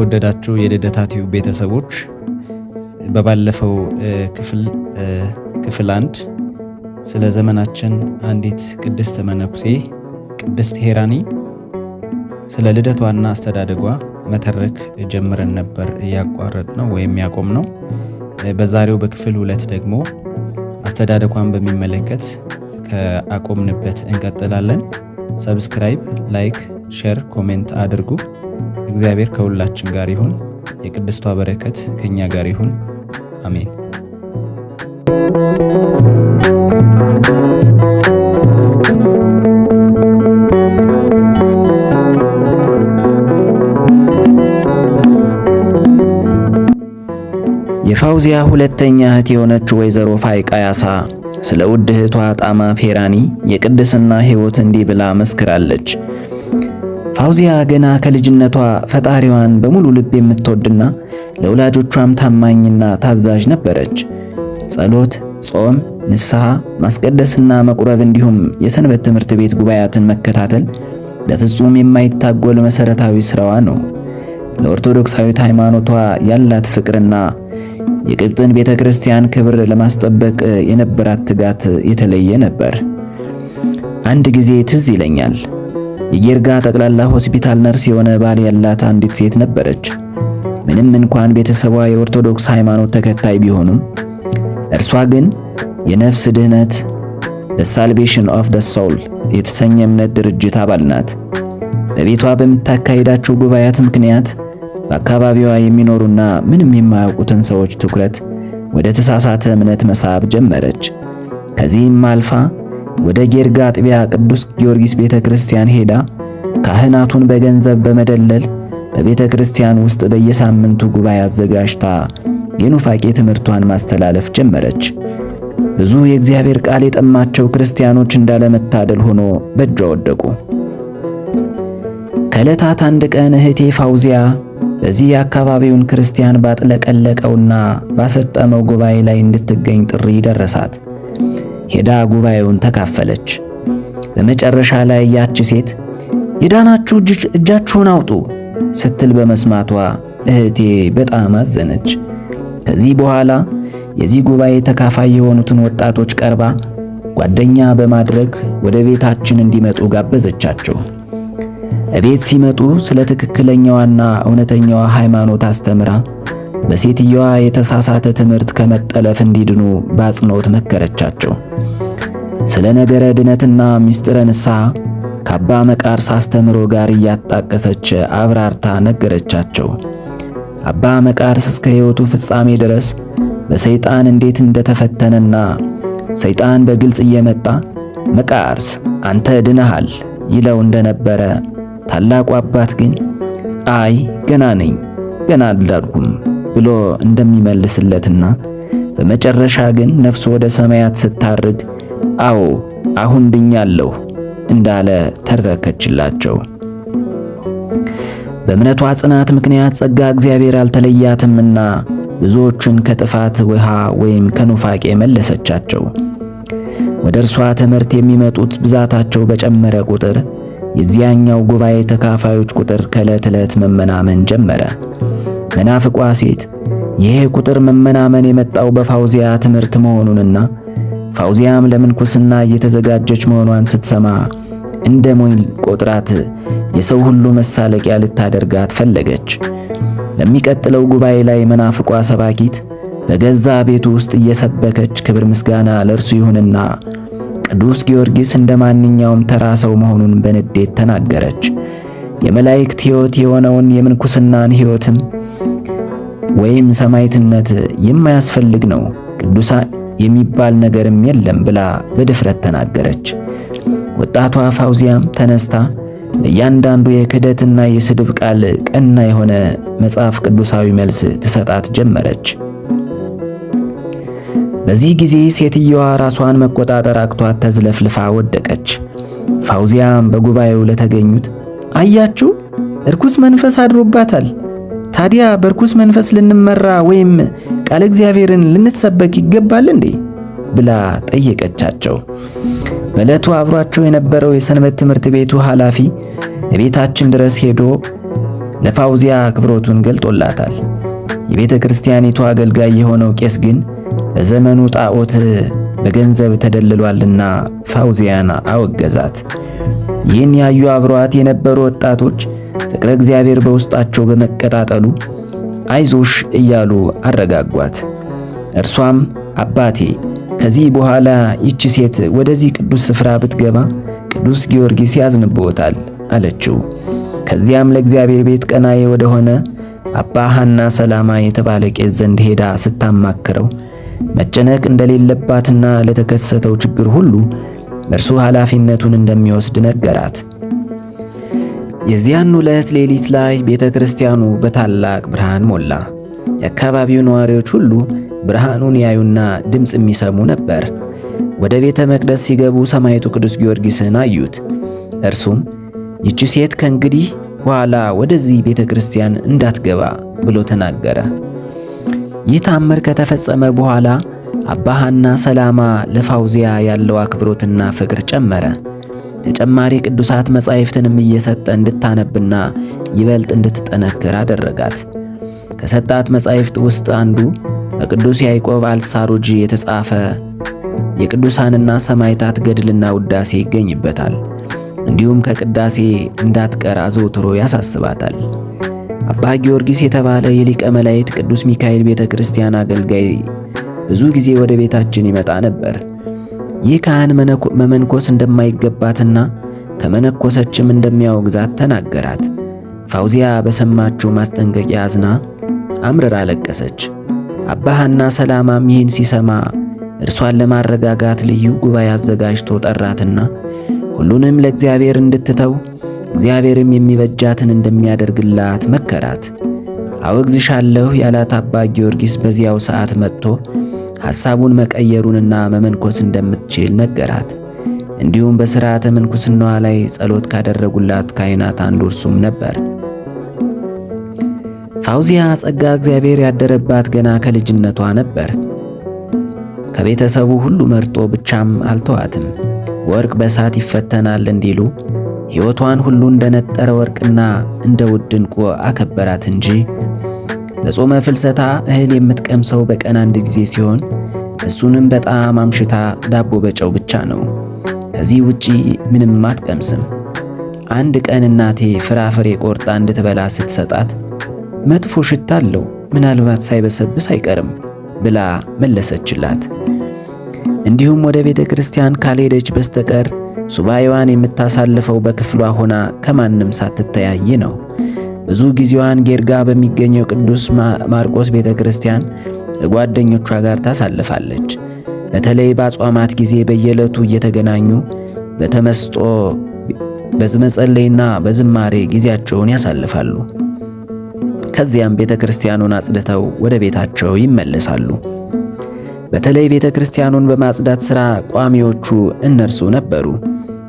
የተወደዳችሁ የልደታ ቲዩብ ቤተሰቦች በባለፈው ክፍል 1 ስለ ዘመናችን አንዲት ቅድስት መነኩሴ ቅድስት ሄራኒ ስለ ልደቷና አስተዳደጓ መተረክ ጀምረን ነበር ያቋረጥነው ወይም ያቆምነው። በዛሬው በክፍል 2 ደግሞ አስተዳደጓን በሚመለከት ከአቆምንበት እንቀጥላለን። ሰብስክራይብ፣ ላይክ፣ ሼር፣ ኮሜንት አድርጉ። እግዚአብሔር ከሁላችን ጋር ይሁን። የቅድስቷ በረከት ከኛ ጋር ይሁን። አሜን። የፋውዚያ ሁለተኛ እህት የሆነችው ወይዘሮ ፋይቃ ያሳ ስለ ውድ እህቷ ጣማ ፌራኒ የቅድስና ሕይወት እንዲህ ብላ መስክራለች። ፋውዚያ ገና ከልጅነቷ ፈጣሪዋን በሙሉ ልብ የምትወድና ለወላጆቿም ታማኝና ታዛዥ ነበረች። ጸሎት፣ ጾም፣ ንስሐ፣ ማስቀደስና መቁረብ እንዲሁም የሰንበት ትምህርት ቤት ጉባኤያትን መከታተል በፍጹም የማይታጎል መሰረታዊ ስራዋ ነው። ለኦርቶዶክሳዊት ሃይማኖቷ ያላት ፍቅርና የቅብጥን ቤተክርስቲያን ክብር ለማስጠበቅ የነበራት ትጋት የተለየ ነበር። አንድ ጊዜ ትዝ ይለኛል። የጌርጋ ጠቅላላ ሆስፒታል ነርስ የሆነ ባል ያላት አንዲት ሴት ነበረች። ምንም እንኳን ቤተሰቧ የኦርቶዶክስ ሃይማኖት ተከታይ ቢሆኑም እርሷ ግን የነፍስ ድህነት The Salvation of the Soul የተሰኘ እምነት ድርጅት አባል ናት። በቤቷ በምታካሂዳቸው ጉባኤያት ምክንያት በአካባቢዋ የሚኖሩና ምንም የማያውቁትን ሰዎች ትኩረት ወደ ተሳሳተ እምነት መሳብ ጀመረች። ከዚህም አልፋ ወደ ጌርጋ አጥቢያ ቅዱስ ጊዮርጊስ ቤተክርስቲያን ሄዳ ካህናቱን በገንዘብ በመደለል በቤተክርስቲያን ውስጥ በየሳምንቱ ጉባኤ አዘጋጅታ የኑፋቄ ትምህርቷን ማስተላለፍ ጀመረች። ብዙ የእግዚአብሔር ቃል የጠማቸው ክርስቲያኖች እንዳለመታደል ሆኖ በእጇ ወደቁ። ከዕለታት አንድ ቀን እህቴ ፋውዚያ በዚህ የአካባቢውን ክርስቲያን ባጥለቀለቀውና ባሰጠመው ጉባኤ ላይ እንድትገኝ ጥሪ ደረሳት። ሄዳ ጉባኤውን ተካፈለች። በመጨረሻ ላይ ያች ሴት የዳናችሁ እጃችሁን አውጡ ስትል በመስማቷ እህቴ በጣም አዘነች። ከዚህ በኋላ የዚህ ጉባኤ ተካፋይ የሆኑትን ወጣቶች ቀርባ ጓደኛ በማድረግ ወደ ቤታችን እንዲመጡ ጋበዘቻቸው። እቤት ሲመጡ ስለ ትክክለኛዋና እውነተኛዋ ሃይማኖት አስተምራ በሴትየዋ የተሳሳተ ትምህርት ከመጠለፍ እንዲድኑ በአጽንኦት መከረቻቸው። ስለ ነገረ ድነትና ምስጢረ ንስሐ ከአባ መቃርስ አስተምሮ ጋር እያጣቀሰች አብራርታ ነገረቻቸው። አባ መቃርስ እስከ ሕይወቱ ፍጻሜ ድረስ በሰይጣን እንዴት እንደተፈተነና ሰይጣን በግልጽ እየመጣ መቃርስ አንተ ድነሃል ይለው እንደነበረ፣ ታላቁ አባት ግን አይ ገና ነኝ ገና አልዳንኩም ብሎ እንደሚመልስለትና በመጨረሻ ግን ነፍሱ ወደ ሰማያት ስታርግ አዎ አሁን ድኛለሁ እንዳለ ተረከችላቸው። በእምነቷ ጽናት ምክንያት ጸጋ እግዚአብሔር አልተለያትምና ብዙዎችን ከጥፋት ውሃ ወይም ከኑፋቄ መለሰቻቸው። ወደ እርሷ ትምህርት የሚመጡት ብዛታቸው በጨመረ ቁጥር የዚያኛው ጉባኤ ተካፋዮች ቁጥር ከዕለት ዕለት መመናመን ጀመረ። መናፍቋ ሴት ይሄ ቁጥር መመናመን የመጣው በፋውዚያ ትምህርት መሆኑንና ፋውዚያም ለምንኩስና እየተዘጋጀች መሆኗን ስትሰማ እንደ ሞኝ ቆጥራት የሰው ሁሉ መሳለቂያ ልታደርጋት ፈለገች። በሚቀጥለው ጉባኤ ላይ መናፍቋ ሰባኪት በገዛ ቤቱ ውስጥ እየሰበከች ክብር ምስጋና ለእርሱ ይሁንና ቅዱስ ጊዮርጊስ እንደ ማንኛውም ተራ ሰው መሆኑን በንዴት ተናገረች። የመላእክት ሕይወት የሆነውን የምንኩስናን ሕይወትም ወይም ሰማዕትነት የማያስፈልግ ነው፣ ቅዱሳን የሚባል ነገርም የለም ብላ በድፍረት ተናገረች። ወጣቷ ፋውዚያም ተነስታ ለእያንዳንዱ የክህደትና የስድብ ቃል ቀና የሆነ መጽሐፍ ቅዱሳዊ መልስ ትሰጣት ጀመረች። በዚህ ጊዜ ሴትየዋ ራሷን መቆጣጠር አቅቷት ተዝለፍልፋ ወደቀች። ፋውዚያም በጉባኤው ለተገኙት አያችሁ እርኩስ መንፈስ አድሮባታል፣ ታዲያ በርኩስ መንፈስ ልንመራ ወይም ቃል እግዚአብሔርን ልንሰበክ ይገባል እንዴ ብላ ጠየቀቻቸው። በዕለቱ አብሯቸው የነበረው የሰንበት ትምህርት ቤቱ ኃላፊ ቤታችን ድረስ ሄዶ ለፋውዚያ አክብሮቱን ገልጦላታል። የቤተ ክርስቲያኒቱ አገልጋይ የሆነው ቄስ ግን በዘመኑ ጣዖት በገንዘብ ተደልሏልና ፋውዚያን አወገዛት። ይህን ያዩ አብሯት የነበሩ ወጣቶች ፍቅረ እግዚአብሔር በውስጣቸው በመቀጣጠሉ አይዞሽ እያሉ አረጋጓት። እርሷም አባቴ ከዚህ በኋላ ይቺ ሴት ወደዚህ ቅዱስ ስፍራ ብትገባ ቅዱስ ጊዮርጊስ ያዝንብዎታል አለችው። ከዚያም ለእግዚአብሔር ቤት ቀናዬ ወደሆነ አባ ሐና ሰላማ የተባለ ቄስ ዘንድ ሄዳ ስታማክረው መጨነቅ እንደሌለባትና ለተከሰተው ችግር ሁሉ እርሱ ኃላፊነቱን እንደሚወስድ ነገራት። የዚያን ዕለት ሌሊት ላይ ቤተ ክርስቲያኑ በታላቅ ብርሃን ሞላ። የአካባቢው ነዋሪዎች ሁሉ ብርሃኑን ያዩና ድምፅ የሚሰሙ ነበር። ወደ ቤተ መቅደስ ሲገቡ ሰማዕቱ ቅዱስ ጊዮርጊስን አዩት። እርሱም ይቺ ሴት ከእንግዲህ በኋላ ወደዚህ ቤተ ክርስቲያን እንዳትገባ ብሎ ተናገረ። ይህ ታምር ከተፈጸመ በኋላ አባ ሐና ሰላማ ለፋውዚያ ያለው አክብሮትና ፍቅር ጨመረ። ተጨማሪ ቅዱሳት መጻሕፍትንም እየሰጠ እንድታነብና ይበልጥ እንድትጠነክር አደረጋት። ከሰጣት መጻሕፍት ውስጥ አንዱ በቅዱስ ያዕቆብ አልሳሩጂ የተጻፈ የቅዱሳንና ሰማዕታት ገድልና ውዳሴ ይገኝበታል። እንዲሁም ከቅዳሴ እንዳትቀር አዘውትሮ ያሳስባታል። አባ ጊዮርጊስ የተባለ የሊቀ መላእክት ቅዱስ ሚካኤል ቤተ ክርስቲያን አገልጋይ ብዙ ጊዜ ወደ ቤታችን ይመጣ ነበር። ይህ ካህን መመንኮስ እንደማይገባትና ከመነኮሰችም እንደሚያወግዛት ተናገራት። ፋውዚያ በሰማችው ማስጠንቀቂያ አዝና አምርራ አለቀሰች። አባ ሐና ሰላማም ይህን ሲሰማ እርሷን ለማረጋጋት ልዩ ጉባኤ አዘጋጅቶ ጠራትና ሁሉንም ለእግዚአብሔር እንድትተው እግዚአብሔርም የሚበጃትን እንደሚያደርግላት መከራት። አወግዝሻለሁ ያላት አባ ጊዮርጊስ በዚያው ሰዓት መጥቶ ሐሳቡን መቀየሩንና መመንኮስ እንደምትችል ነገራት። እንዲሁም በሥርዓተ ምንኩስናዋ ላይ ጸሎት ካደረጉላት ካህናት አንዱ እርሱም ነበር። ፋውዚያ ጸጋ እግዚአብሔር ያደረባት ገና ከልጅነቷ ነበር። ከቤተሰቡ ሁሉ መርጦ ብቻም አልተዋትም። ወርቅ በእሳት ይፈተናል እንዲሉ ሕይወቷን ሁሉ እንደነጠረ ወርቅና እንደ ውድ ዕንቁ አከበራት እንጂ በጾመ ፍልሰታ እህል የምትቀምሰው በቀን አንድ ጊዜ ሲሆን እሱንም በጣም አምሽታ ዳቦ በጨው ብቻ ነው። ከዚህ ውጪ ምንም አትቀምስም። አንድ ቀን እናቴ ፍራፍሬ ቆርጣ እንድትበላ ስትሰጣት መጥፎ ሽታ አለው፣ ምናልባት ሳይበሰብስ አይቀርም ብላ መለሰችላት። እንዲሁም ወደ ቤተ ክርስቲያን ካልሄደች በስተቀር ሱባኤዋን የምታሳልፈው በክፍሏ ሆና ከማንም ሳትተያይ ነው። ብዙ ጊዜዋን ጌርጋ በሚገኘው ቅዱስ ማርቆስ ቤተ ክርስቲያን ከጓደኞቿ ጋር ታሳልፋለች። በተለይ በአጽዋማት ጊዜ በየዕለቱ እየተገናኙ በተመስጦ በመጸለይና በዝማሬ ጊዜያቸውን ያሳልፋሉ። ከዚያም ቤተ ክርስቲያኑን አጽድተው ወደ ቤታቸው ይመለሳሉ። በተለይ ቤተ ክርስቲያኑን በማጽዳት ሥራ ቋሚዎቹ እነርሱ ነበሩ።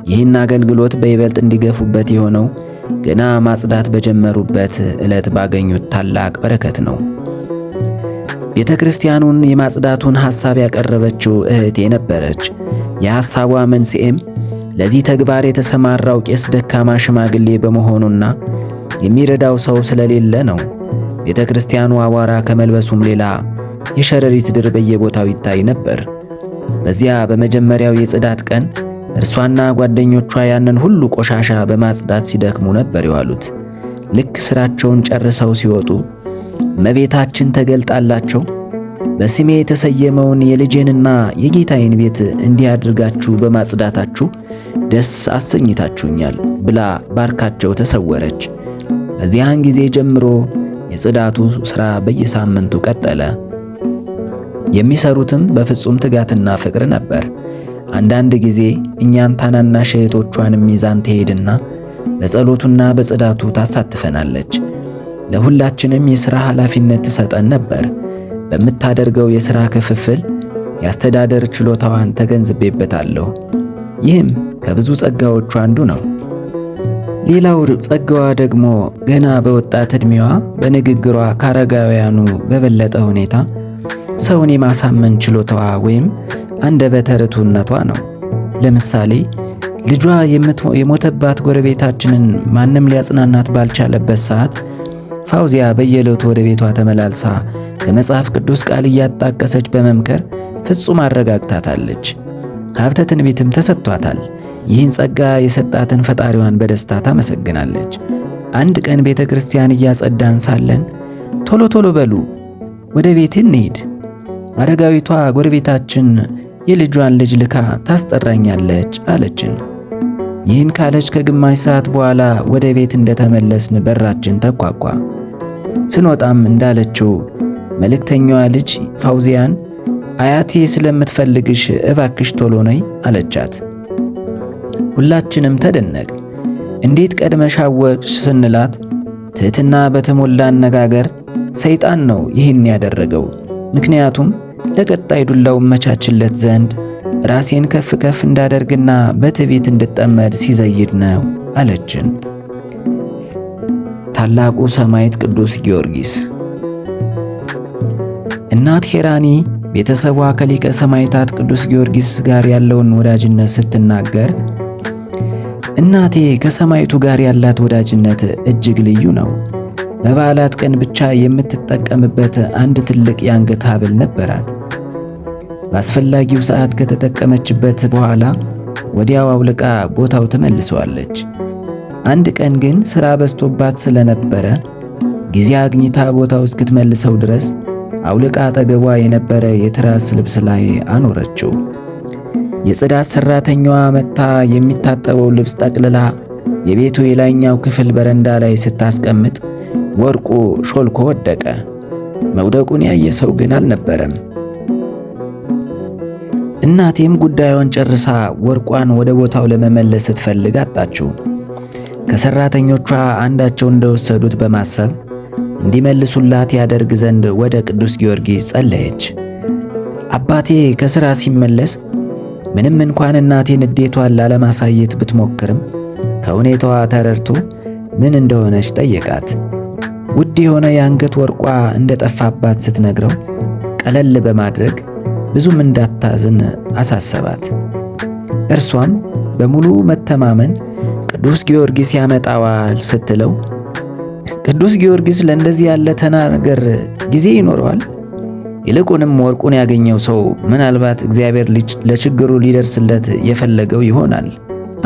ይህን አገልግሎት በይበልጥ እንዲገፉበት የሆነው ገና ማጽዳት በጀመሩበት ዕለት ባገኙት ታላቅ በረከት ነው። ቤተ ክርስቲያኑን የማጽዳቱን ሐሳብ ያቀረበችው እህቴ ነበረች። የሐሳቧ መንስኤም ለዚህ ተግባር የተሰማራው ቄስ ደካማ ሽማግሌ በመሆኑና የሚረዳው ሰው ስለሌለ ነው። ቤተ ክርስቲያኑ አቧራ ከመልበሱም ሌላ የሸረሪት ድር በየቦታው ይታይ ነበር። በዚያ በመጀመሪያው የጽዳት ቀን እርሷና ጓደኞቿ ያንን ሁሉ ቆሻሻ በማጽዳት ሲደክሙ ነበር የዋሉት። ልክ ሥራቸውን ጨርሰው ሲወጡ እመቤታችን ተገልጣላቸው በስሜ የተሰየመውን የልጄንና የጌታዬን ቤት እንዲህ አድርጋችሁ በማጽዳታችሁ ደስ አሰኝታችሁኛል ብላ ባርካቸው ተሰወረች። ከዚያን ጊዜ ጀምሮ የጽዳቱ ሥራ በየሳምንቱ ቀጠለ። የሚሰሩትም በፍጹም ትጋትና ፍቅር ነበር። አንዳንድ ጊዜ እኛን ታናናሽ እህቶቿንም ሚዛን ትሄድና በጸሎቱና በጽዳቱ ታሳትፈናለች። ለሁላችንም የሥራ ኃላፊነት ትሰጠን ነበር። በምታደርገው የሥራ ክፍፍል የአስተዳደር ችሎታዋን ተገንዝቤበታለሁ። ይህም ከብዙ ጸጋዎቿ አንዱ ነው። ሌላው ጸጋዋ ደግሞ ገና በወጣት ዕድሜዋ በንግግሯ ከአረጋውያኑ በበለጠ ሁኔታ ሰውን የማሳመን ችሎታዋ ወይም አንደበተ ርቱዕነቷ ነው። ለምሳሌ ልጇ የሞተባት ጎረቤታችንን ማንም ሊያጽናናት ባልቻለበት ሰዓት ፋውዚያ በየዕለቱ ወደ ቤቷ ተመላልሳ ከመጽሐፍ ቅዱስ ቃል እያጣቀሰች በመምከር ፍጹም አረጋግታታለች። ሀብተ ትንቢትም ተሰጥቷታል። ይህን ጸጋ የሰጣትን ፈጣሪዋን በደስታ ታመሰግናለች። አንድ ቀን ቤተ ክርስቲያን እያጸዳን ሳለን ቶሎ ቶሎ በሉ ወደ ቤት እንሂድ፣ አረጋዊቷ ጎረቤታችን የልጇን ልጅ ልካ ታስጠራኛለች አለችን። ይህን ካለች ከግማሽ ሰዓት በኋላ ወደ ቤት እንደተመለስን በራችን ተኳኳ። ስንወጣም እንዳለችው መልእክተኛዋ ልጅ ፋውዚያን አያቴ ስለምትፈልግሽ እባክሽ ቶሎ ነይ አለቻት። ሁላችንም ተደነቅ። እንዴት ቀድመሽ አወቅሽ ስንላት ትሕትና በተሞላ አነጋገር ሰይጣን ነው ይህን ያደረገው፣ ምክንያቱም ለቀጣይ ዱላው መቻችለት ዘንድ ራሴን ከፍ ከፍ እንዳደርግና በትዕቢት እንድጠመድ ሲዘይድ ነው አለችን። ታላቁ ሰማዕት ቅዱስ ጊዮርጊስ። እናት ሄራኒ ቤተሰቧ ከሊቀ ሰማዕታት ቅዱስ ጊዮርጊስ ጋር ያለውን ወዳጅነት ስትናገር እናቴ ከሰማዕቱ ጋር ያላት ወዳጅነት እጅግ ልዩ ነው። በበዓላት ቀን ብቻ የምትጠቀምበት አንድ ትልቅ የአንገት ሐብል ነበራት። በአስፈላጊው ሰዓት ከተጠቀመችበት በኋላ ወዲያው አውልቃ ቦታው ትመልሰዋለች። አንድ ቀን ግን ሥራ በዝቶባት ስለነበረ ጊዜ አግኝታ ቦታው እስክትመልሰው ድረስ አውልቃ አጠገቧ የነበረ የትራስ ልብስ ላይ አኖረችው። የጽዳት ሠራተኛዋ መጥታ የሚታጠበው ልብስ ጠቅልላ የቤቱ የላይኛው ክፍል በረንዳ ላይ ስታስቀምጥ ወርቁ ሾልኮ ወደቀ። መውደቁን ያየ ሰው ግን አልነበረም። እናቴም ጉዳዩን ጨርሳ ወርቋን ወደ ቦታው ለመመለስ ስትፈልግ አጣችው። ከሠራተኞቿ አንዳቸው እንደወሰዱት በማሰብ እንዲመልሱላት ያደርግ ዘንድ ወደ ቅዱስ ጊዮርጊስ ጸለየች። አባቴ ከሥራ ሲመለስ ምንም እንኳን እናቴን ንዴቷን ላለማሳየት ብትሞክርም ከሁኔታዋ ተረድቶ ምን እንደሆነች ጠየቃት። ውድ የሆነ የአንገት ወርቋ እንደጠፋባት ስትነግረው ቀለል በማድረግ ብዙም እንዳታዝን አሳሰባት። እርሷም በሙሉ መተማመን ቅዱስ ጊዮርጊስ ያመጣዋል ስትለው ቅዱስ ጊዮርጊስ ለእንደዚህ ያለ ተናገር ጊዜ ይኖረዋል? ይልቁንም ወርቁን ያገኘው ሰው ምናልባት እግዚአብሔር ለችግሩ ሊደርስለት የፈለገው ይሆናል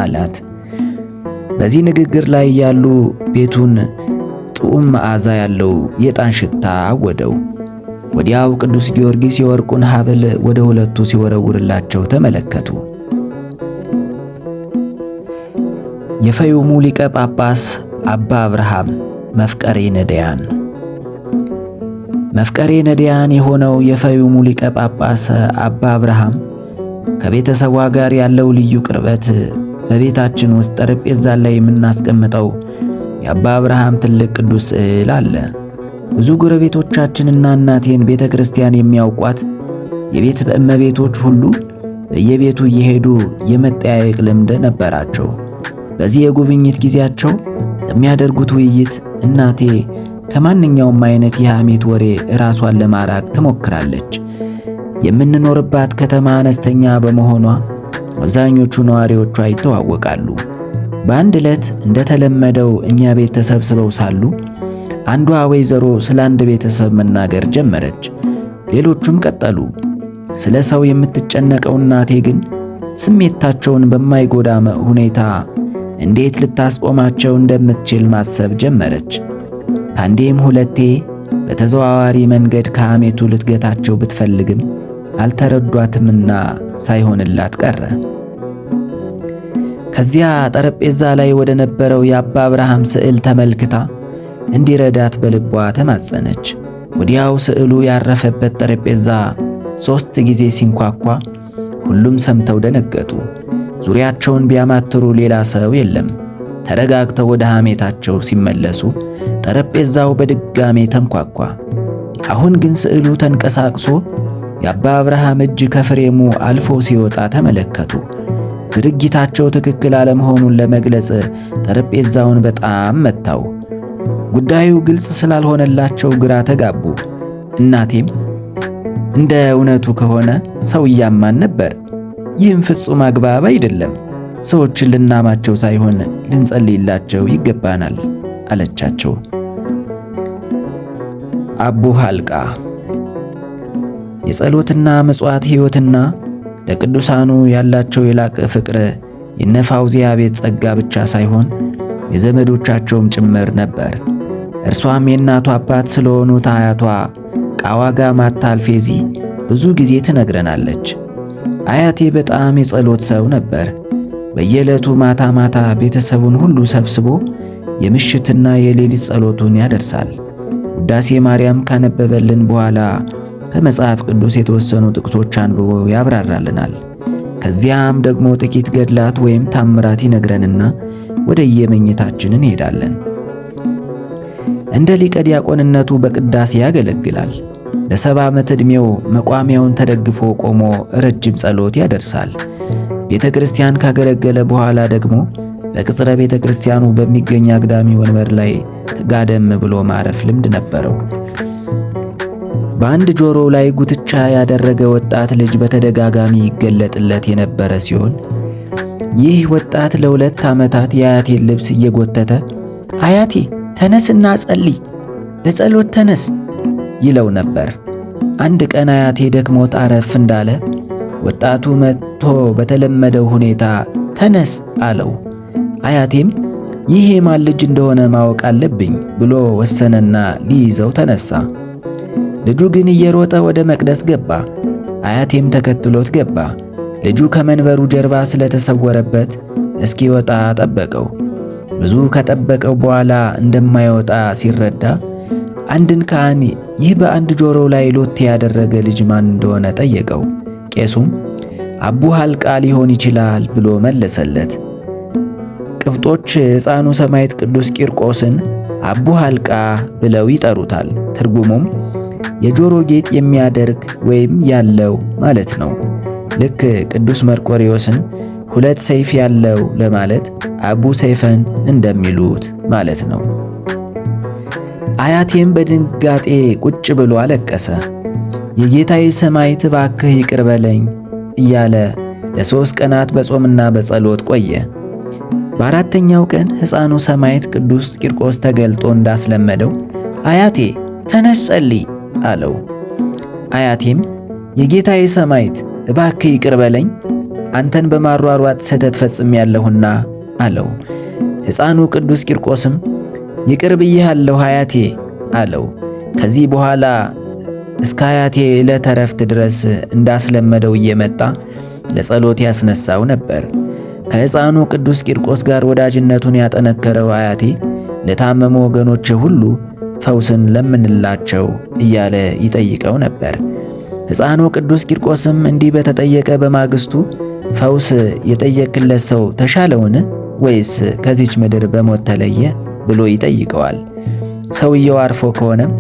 አላት። በዚህ ንግግር ላይ ያሉ ቤቱን ጥዑም መዓዛ ያለው የዕጣን ሽታ አወደው። ወዲያው ቅዱስ ጊዮርጊስ የወርቁን ሐብል ወደ ሁለቱ ሲወረውርላቸው ተመለከቱ። የፈዩሙ ሊቀ ጳጳስ አባ አብርሃም መፍቀሬ ነዳያን። መፍቀሬ ነዳያን የሆነው የፈዩሙ ሊቀ ጳጳስ አባ አብርሃም ከቤተሰቧ ጋር ያለው ልዩ ቅርበት በቤታችን ውስጥ ጠረጴዛ ላይ የምናስቀምጠው የአባ አብርሃም ትልቅ ቅዱስ ስዕል አለ። ብዙ ጎረቤቶቻችንና እናቴን ቤተ ክርስቲያን የሚያውቋት የቤት እመቤቶች ሁሉ በየቤቱ እየሄዱ የመጠያየቅ ልምድ ነበራቸው። በዚህ የጉብኝት ጊዜያቸው የሚያደርጉት ውይይት እናቴ ከማንኛውም አይነት የሐሜት ወሬ ራሷን ለማራቅ ትሞክራለች። የምንኖርባት ከተማ አነስተኛ በመሆኗ አብዛኞቹ ነዋሪዎቿ ይተዋወቃሉ። በአንድ ዕለት እንደተለመደው እኛ ቤት ተሰብስበው ሳሉ አንዷ ወይዘሮ ስለ አንድ ቤተሰብ መናገር ጀመረች። ሌሎቹም ቀጠሉ። ስለ ሰው የምትጨነቀው እናቴ ግን ስሜታቸውን በማይጎዳ ሁኔታ እንዴት ልታስቆማቸው እንደምትችል ማሰብ ጀመረች። ከአንዴም ሁለቴ በተዘዋዋሪ መንገድ ከሐሜቱ ልትገታቸው ብትፈልግም አልተረዷትምና ሳይሆንላት ቀረ። ከዚያ ጠረጴዛ ላይ ወደ ነበረው የአባ አብርሃም ስዕል ተመልክታ እንዲረዳት በልቧ ተማጸነች። ወዲያው ስዕሉ ያረፈበት ጠረጴዛ 3 ጊዜ ሲንኳኳ ሁሉም ሰምተው ደነገጡ። ዙሪያቸውን ቢያማትሩ ሌላ ሰው የለም። ተረጋግተው ወደ ሐሜታቸው ሲመለሱ ጠረጴዛው በድጋሜ ተንኳኳ። አሁን ግን ስዕሉ ተንቀሳቅሶ የአባ አብርሃም እጅ ከፍሬሙ አልፎ ሲወጣ ተመለከቱ። ድርጊታቸው ትክክል አለመሆኑን ለመግለጽ ጠረጴዛውን በጣም መታው። ጉዳዩ ግልጽ ስላልሆነላቸው ግራ ተጋቡ። እናቴም እንደ እውነቱ ከሆነ ሰው እያማን ነበር፣ ይህም ፍጹም አግባብ አይደለም፣ ሰዎችን ልናማቸው ሳይሆን ልንጸልይላቸው ይገባናል አለቻቸው። አቡ ሐልቃ የጸሎትና ምጽዋት ሕይወትና ለቅዱሳኑ ያላቸው የላቀ ፍቅር የነ ፋውዚያ ቤት ጸጋ ብቻ ሳይሆን የዘመዶቻቸውም ጭምር ነበር። እርሷም የእናቷ አባት ስለሆኑት አያቷ ቃዋጋ ማታል ፌዚ ብዙ ጊዜ ትነግረናለች። አያቴ በጣም የጸሎት ሰው ነበር። በየዕለቱ ማታ ማታ ቤተሰቡን ሁሉ ሰብስቦ የምሽትና የሌሊት ጸሎቱን ያደርሳል። ውዳሴ ማርያም ካነበበልን በኋላ ከመጽሐፍ ቅዱስ የተወሰኑ ጥቅሶች አንብቦ ያብራራልናል። ከዚያም ደግሞ ጥቂት ገድላት ወይም ታምራት ይነግረንና ወደ የመኝታችን እንሄዳለን። እንደ ሊቀ ዲያቆንነቱ በቅዳሴ ያገለግላል። በ70 ዓመት ዕድሜው መቋሚያውን ተደግፎ ቆሞ ረጅም ጸሎት ያደርሳል። ቤተ ክርስቲያን ካገለገለ በኋላ ደግሞ በቅጽረ ቤተ ክርስቲያኑ በሚገኝ አግዳሚ ወንበር ላይ ጋደም ብሎ ማረፍ ልምድ ነበረው። በአንድ ጆሮው ላይ ጉትቻ ያደረገ ወጣት ልጅ በተደጋጋሚ ይገለጥለት የነበረ ሲሆን ይህ ወጣት ለ2 ዓመታት የአያቴን ልብስ እየጎተተ አያቴ ተነስና ጸልይ፣ ለጸሎት ተነስ ይለው ነበር። አንድ ቀን አያቴ ደክሞት አረፍ እንዳለ ወጣቱ መጥቶ በተለመደው ሁኔታ ተነስ አለው። አያቴም ይህ የማን ልጅ እንደሆነ ማወቅ አለብኝ ብሎ ወሰነና ሊይዘው ተነሳ። ልጁ ግን እየሮጠ ወደ መቅደስ ገባ። አያቴም ተከትሎት ገባ። ልጁ ከመንበሩ ጀርባ ስለተሰወረበት እስኪወጣ ጠበቀው። ብዙ ከጠበቀው በኋላ እንደማይወጣ ሲረዳ አንድን ካህን ይህ በአንድ ጆሮው ላይ ሎቴ ያደረገ ልጅ ማን እንደሆነ ጠየቀው። ቄሱም አቡ ሐልቃ ሊሆን ይችላል ብሎ መለሰለት። ቅብጦች ሕፃኑ ሰማዕት ቅዱስ ቂርቆስን አቡ ሐልቃ ብለው ይጠሩታል። ትርጉሙም የጆሮ ጌጥ የሚያደርግ ወይም ያለው ማለት ነው። ልክ ቅዱስ መርቆሬዎስን 2 ሰይፍ ያለው ለማለት አቡ ሰይፈን እንደሚሉት ማለት ነው። አያቴም በድንጋጤ ቁጭ ብሎ አለቀሰ። የጌታዬ ሰማዕት እባክህ ይቅር በለኝ እያለ ለ3 ቀናት በጾምና በጸሎት ቆየ። በአራተኛው ቀን ሕፃኑ ሰማዕት ቅዱስ ቂርቆስ ተገልጦ እንዳስለመደው አያቴ ተነስ ጸልይ አለው። አያቴም የጌታዬ ሰማዕት እባክህ ይቅር በለኝ አንተን በማሯሯጥ ስህተት ፈጽሜያለሁና አለው። ሕፃኑ ቅዱስ ቂርቆስም ይቅር ብዬሃለሁ አያቴ አለው። ከዚህ በኋላ እስከ አያቴ ዕለተ ዕረፍት ድረስ እንዳስለመደው እየመጣ ለጸሎት ያስነሳው ነበር። ከሕፃኑ ቅዱስ ቂርቆስ ጋር ወዳጅነቱን ያጠነከረው አያቴ ለታመሙ ወገኖቼ ሁሉ ፈውስን ለምንላቸው እያለ ይጠይቀው ነበር። ሕፃኑ ቅዱስ ቂርቆስም እንዲህ በተጠየቀ በማግስቱ ፈውስ የጠየቅለት ሰው ተሻለውን ወይስ ከዚች ምድር በሞት ተለየ ብሎ ይጠይቀዋል። ሰውየው አርፎ ከሆነም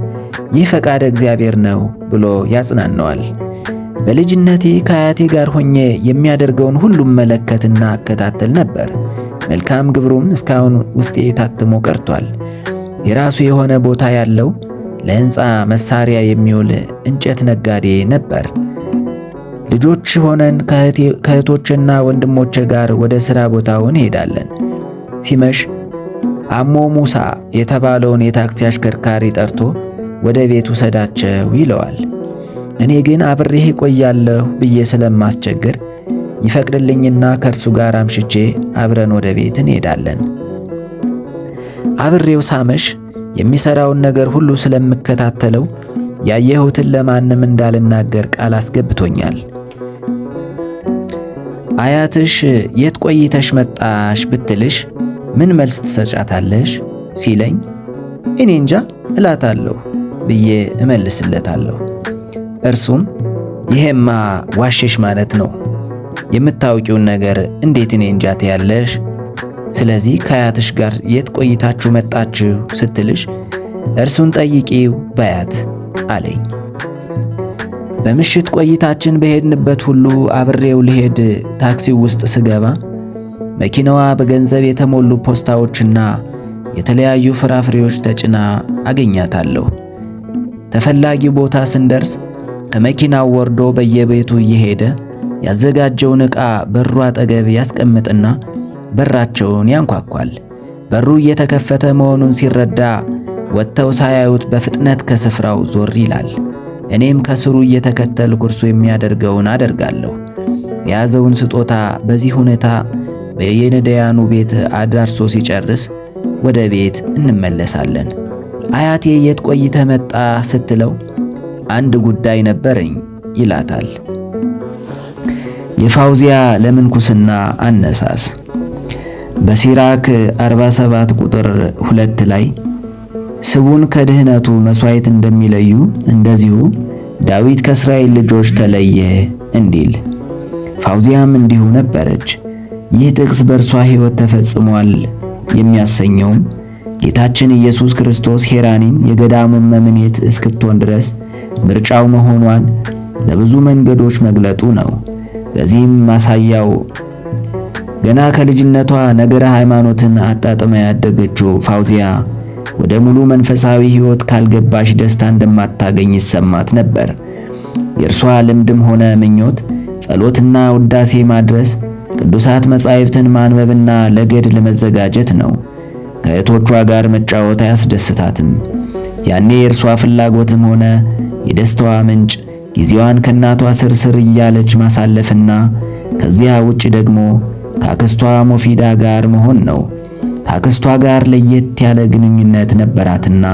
ይህ ፈቃደ እግዚአብሔር ነው ብሎ ያጽናነዋል። በልጅነቴ ከአያቴ ጋር ሆኜ የሚያደርገውን ሁሉም መለከትና አከታተል ነበር። መልካም ግብሩም እስካሁን ውስጤ ታትሞ ቀርቷል። የራሱ የሆነ ቦታ ያለው ለሕንፃ መሳሪያ የሚውል እንጨት ነጋዴ ነበር። ልጆች ሆነን ከእህቶችና ወንድሞቼ ጋር ወደ ሥራ ቦታው እንሄዳለን። ሲመሽ አሞ ሙሳ የተባለውን የታክሲ አሽከርካሪ ጠርቶ ወደ ቤቱ ሰዳቸው ይለዋል። እኔ ግን አብሬህ እቆያለሁ ብዬ ስለማስቸግር ይፈቅድልኝና ከእርሱ ጋር አምሽቼ አብረን ወደ ቤት እንሄዳለን። አብሬው ሳመሽ የሚሰራውን ነገር ሁሉ ስለምከታተለው ያየሁትን ለማንም እንዳልናገር ቃል አስገብቶኛል። አያትሽ የት ቆይተሽ መጣሽ ብትልሽ ምን መልስ ትሰጫታለሽ ሲለኝ እኔ እንጃ እላታለሁ ብዬ እመልስለታለሁ። እርሱም ይሄማ ዋሸሽ ማለት ነው፣ የምታውቂውን ነገር እንዴት እኔ እንጃ ትያለሽ? ስለዚህ ከአያትሽ ጋር የት ቆይታችሁ መጣችሁ ስትልሽ እርሱን ጠይቂው በያት አለኝ። በምሽት ቆይታችን በሄድንበት ሁሉ አብሬው ልሄድ ታክሲው ውስጥ ስገባ መኪናዋ በገንዘብ የተሞሉ ፖስታዎችና የተለያዩ ፍራፍሬዎች ተጭና አገኛታለሁ። ተፈላጊው ቦታ ስንደርስ ከመኪናው ወርዶ በየቤቱ እየሄደ ያዘጋጀውን ዕቃ በሩ አጠገብ ያስቀምጥና በራቸውን ያንኳኳል። በሩ እየተከፈተ መሆኑን ሲረዳ ወጥተው ሳያዩት በፍጥነት ከስፍራው ዞር ይላል። እኔም ከስሩ እየተከተልኩ እርሱ የሚያደርገውን አደርጋለሁ። የያዘውን ስጦታ በዚህ ሁኔታ በየነዳያኑ ቤት አዳርሶ ሲጨርስ ወደ ቤት እንመለሳለን። አያቴ የት ቆይተህ መጣ ስትለው አንድ ጉዳይ ነበረኝ ይላታል። የፋውዚያ ለምንኩስና አነሳስ በሲራክ 47 ቁጥር 2 ላይ ስቡን ከድህነቱ መሥዋዕት እንደሚለዩ እንደዚሁ ዳዊት ከእስራኤል ልጆች ተለየ እንዲል። ፋውዚያም እንዲሁ ነበረች። ይህ ጥቅስ በእርሷ ሕይወት ተፈጽሟል የሚያሰኘውም ጌታችን ኢየሱስ ክርስቶስ ሄራኒን የገዳሙን መምኔት እስክትሆን ድረስ ምርጫው መሆኗን በብዙ መንገዶች መግለጡ ነው። በዚህም ማሳያው ገና ከልጅነቷ ነገረ ሃይማኖትን አጣጥማ ያደገችው ፋውዚያ ወደ ሙሉ መንፈሳዊ ሕይወት ካልገባሽ ደስታ እንደማታገኝ ይሰማት ነበር። የእርሷ ልምድም ሆነ ምኞት ጸሎትና ውዳሴ ማድረስ፣ ቅዱሳት መጻሕፍትን ማንበብና ለገድል መዘጋጀት ነው። ከእህቶቿ ጋር መጫወት አያስደስታትም። ያኔ የእርሷ ፍላጎትም ሆነ የደስታዋ ምንጭ ጊዜዋን ከእናቷ ስር እያለች ማሳለፍና ከዚያ ውጭ ደግሞ ከአክስቷ ሞፊዳ ጋር መሆን ነው። ከአክስቷ ጋር ለየት ያለ ግንኙነት ነበራትና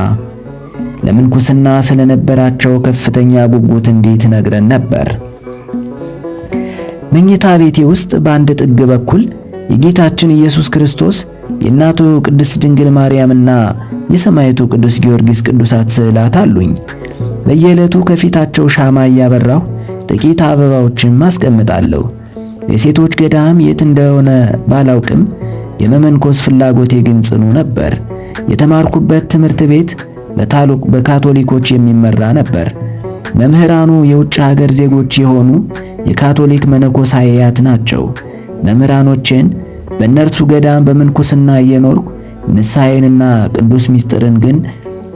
ለምንኩስና ስለነበራቸው ከፍተኛ ጉጉት እንዲህ ትነግረን ነበር። መኝታ ቤቴ ውስጥ በአንድ ጥግ በኩል የጌታችን ኢየሱስ ክርስቶስ የእናቱ ቅድስት ድንግል ማርያምና የሰማዕቱ ቅዱስ ጊዮርጊስ ቅዱሳት ስዕላት አሉኝ። በየዕለቱ ከፊታቸው ሻማ እያበራሁ ጥቂት አበባዎችን አስቀምጣለሁ። የሴቶች ገዳም የት እንደሆነ ባላውቅም የመመንኮስ ፍላጎቴ ግን ጽኑ ነበር። የተማርኩበት ትምህርት ቤት በካቶሊኮች የሚመራ ነበር። መምህራኑ የውጭ ሀገር ዜጎች የሆኑ የካቶሊክ መነኮሳያት ናቸው። መምህራኖቼን በእነርሱ ገዳም በምንኩስና እየኖርኩ ንስሐዬንና ቅዱስ ምስጢርን ግን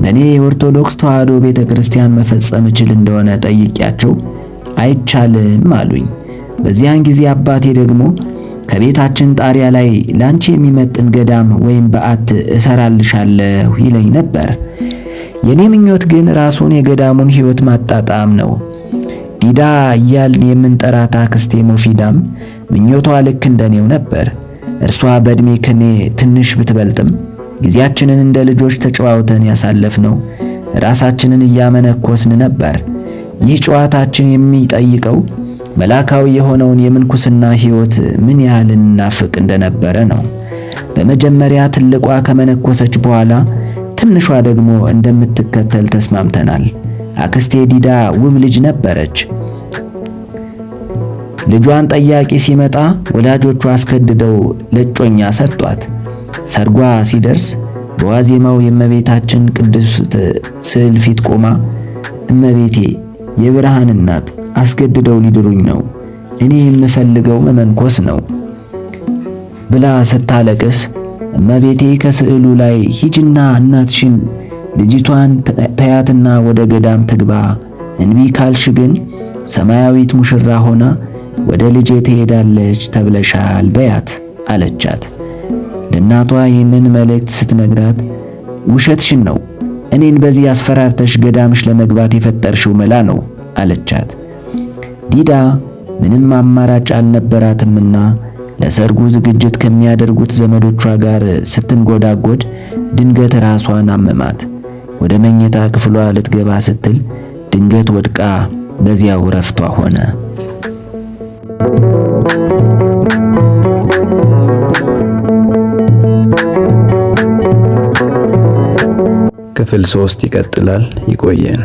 በእኔ የኦርቶዶክስ ተዋሕዶ ቤተ ክርስቲያን መፈጸም እችል እንደሆነ ጠይቄያቸው አይቻልም አሉኝ። በዚያን ጊዜ አባቴ ደግሞ ከቤታችን ጣሪያ ላይ ላንቺ የሚመጥን ገዳም ወይም በዓት እሰራልሻለሁ ይለኝ ነበር። የኔ ምኞት ግን ራሱን የገዳሙን ሕይወት ማጣጣም ነው። ዲዳ እያልን የምንጠራት አክስቴ ሞፊዳም ምኞቷ ልክ እንደኔው ነበር። እርሷ በዕድሜ ከኔ ትንሽ ብትበልጥም ጊዜያችንን እንደ ልጆች ተጨዋውተን ያሳለፍነው ራሳችንን እያመነኮስን ነበር። ይህ ጨዋታችን የሚጠይቀው መላካዊ የሆነውን የምንኩስና ሕይወት ምን ያህል እናፍቅ እንደነበረ ነው። በመጀመሪያ ትልቋ ከመነኮሰች በኋላ ትንሿ ደግሞ እንደምትከተል ተስማምተናል። አክስቴ ዲዳ ውብ ልጅ ነበረች። ልጇን ጠያቂ ሲመጣ ወላጆቿ አስገድደው ለጮኛ ሰጧት። ሰርጓ ሲደርስ በዋዜማው የእመቤታችን ቅድስት ስዕል ፊት ቆማ እመቤቴ የብርሃን እናት አስገድደው ሊድሩኝ ነው፣ እኔ የምፈልገው መመንኮስ ነው ብላ ስታለቅስ እመቤቴ ከስዕሉ ላይ ሂጅና እናትሽን ልጅቷን ተያትና ወደ ገዳም ትግባ፣ እንቢ ካልሽ ግን ሰማያዊት ሙሽራ ሆና ወደ ልጄ ትሄዳለች ተብለሻል በያት አለቻት። ለእናቷ ይህንን መልእክት ስትነግራት ውሸትሽን ነው፣ እኔን በዚህ አስፈራርተሽ ገዳምሽ ለመግባት የፈጠርሽው መላ ነው አለቻት። ዲዳ ምንም አማራጭ አልነበራትምና ለሰርጉ ዝግጅት ከሚያደርጉት ዘመዶቿ ጋር ስትንጎዳጎድ ድንገት ራሷን አመማት። ወደ መኝታ ክፍሏ ልትገባ ስትል ድንገት ወድቃ በዚያው ረፍቷ ሆነ። ክፍል 3 ይቀጥላል። ይቆየን።